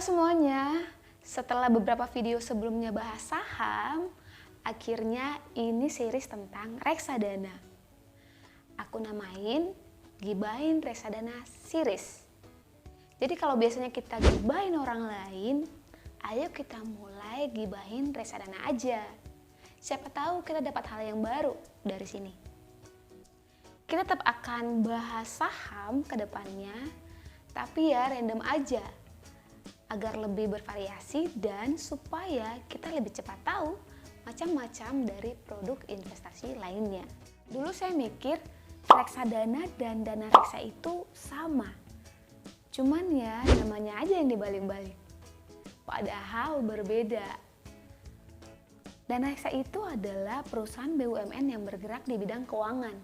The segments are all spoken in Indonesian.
semuanya, setelah beberapa video sebelumnya bahas saham, akhirnya ini series tentang reksadana. Aku namain Gibahin Reksadana Series. Jadi kalau biasanya kita gibahin orang lain, ayo kita mulai gibahin reksadana aja. Siapa tahu kita dapat hal yang baru dari sini. Kita tetap akan bahas saham ke depannya, tapi ya random aja. Agar lebih bervariasi dan supaya kita lebih cepat tahu macam-macam dari produk investasi lainnya. Dulu saya mikir reksadana dan dana reksa itu sama. Cuman ya namanya aja yang dibalik-balik. Padahal berbeda. Dana reksa itu adalah perusahaan BUMN yang bergerak di bidang keuangan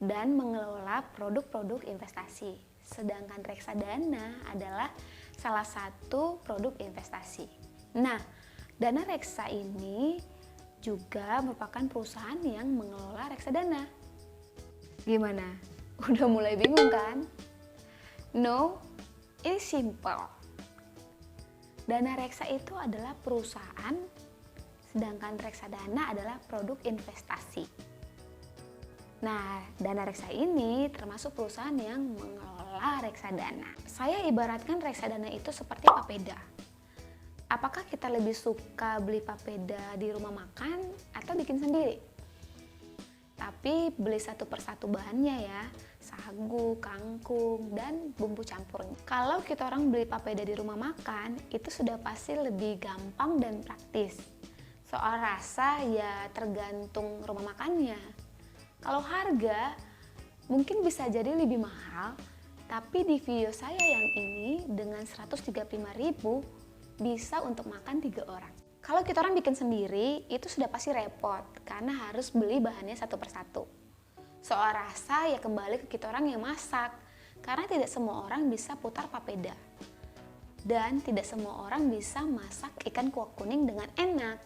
dan mengelola produk-produk investasi. Sedangkan reksadana adalah salah satu produk investasi. Nah, dana reksa ini juga merupakan perusahaan yang mengelola reksadana. Gimana? Udah mulai bingung kan? No, ini simple. Dana reksa itu adalah perusahaan, sedangkan reksadana adalah produk investasi. Nah, dana reksa ini termasuk perusahaan yang mengelola reksadana. Saya ibaratkan reksadana itu seperti papeda. Apakah kita lebih suka beli papeda di rumah makan atau bikin sendiri? Tapi beli satu persatu bahannya ya, sagu, kangkung, dan bumbu campurnya. Kalau kita orang beli papeda di rumah makan, itu sudah pasti lebih gampang dan praktis. Soal rasa ya tergantung rumah makannya. Kalau harga mungkin bisa jadi lebih mahal, tapi di video saya yang ini dengan 135.000 bisa untuk makan 3 orang. Kalau kita orang bikin sendiri itu sudah pasti repot karena harus beli bahannya satu persatu. Soal rasa ya kembali ke kita orang yang masak, karena tidak semua orang bisa putar papeda. Dan tidak semua orang bisa masak ikan kuah kuning dengan enak.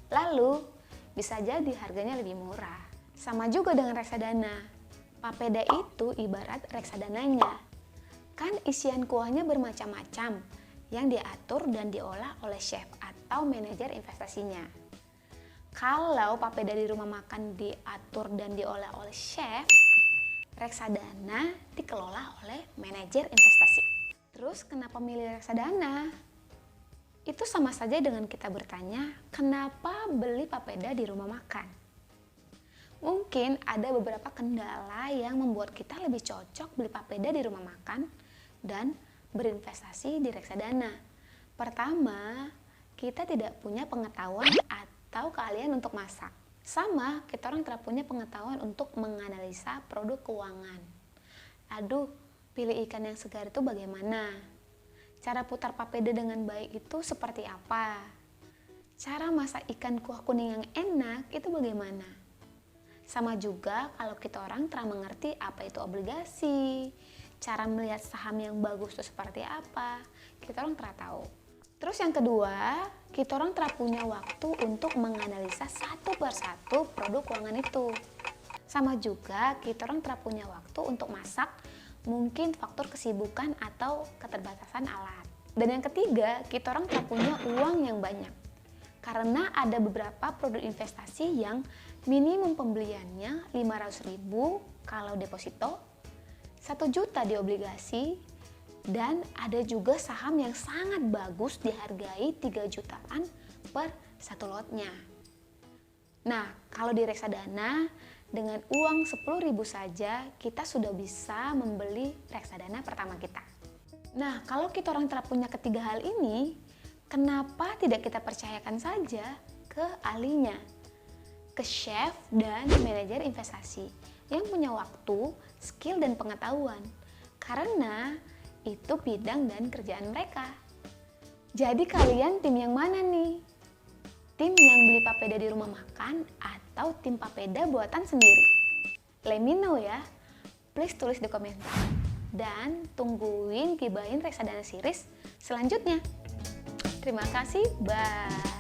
Lalu bisa jadi harganya lebih murah. Sama juga dengan reksadana. Papeda itu ibarat reksadananya. Kan isian kuahnya bermacam-macam yang diatur dan diolah oleh chef atau manajer investasinya. Kalau papeda di rumah makan diatur dan diolah oleh chef, reksadana dikelola oleh manajer investasi. Terus kenapa milih reksadana? Itu sama saja dengan kita bertanya, kenapa beli papeda di rumah makan? Mungkin ada beberapa kendala yang membuat kita lebih cocok beli papeda di rumah makan dan berinvestasi di reksadana. Pertama, kita tidak punya pengetahuan atau keahlian untuk masak. Sama, kita orang tidak punya pengetahuan untuk menganalisa produk keuangan. Aduh, pilih ikan yang segar itu bagaimana? Cara putar papeda dengan baik itu seperti apa? Cara masak ikan kuah kuning yang enak itu bagaimana? Sama juga kalau kita orang telah mengerti apa itu obligasi, cara melihat saham yang bagus itu seperti apa, kita orang telah tahu. Terus yang kedua, kita orang telah punya waktu untuk menganalisa satu persatu produk keuangan itu. Sama juga kita orang telah punya waktu untuk masak, mungkin faktor kesibukan atau keterbatasan alat. Dan yang ketiga, kita orang telah punya uang yang banyak. Karena ada beberapa produk investasi yang minimum pembeliannya 500.000 kalau deposito, 1 juta di obligasi, dan ada juga saham yang sangat bagus dihargai 3 jutaan per satu lotnya. Nah, kalau di reksadana dengan uang 10.000 saja kita sudah bisa membeli reksadana pertama kita. Nah, kalau kita orang telah punya ketiga hal ini, kenapa tidak kita percayakan saja ke ahlinya? Ke chef dan manajer investasi yang punya waktu, skill, dan pengetahuan. Karena itu bidang dan kerjaan mereka. Jadi kalian tim yang mana nih? Tim yang beli papeda di rumah makan atau tim papeda buatan sendiri? Let me know ya. Please tulis di komentar. Dan tungguin Gibahin Reksadana Series selanjutnya. Terima kasih, bye.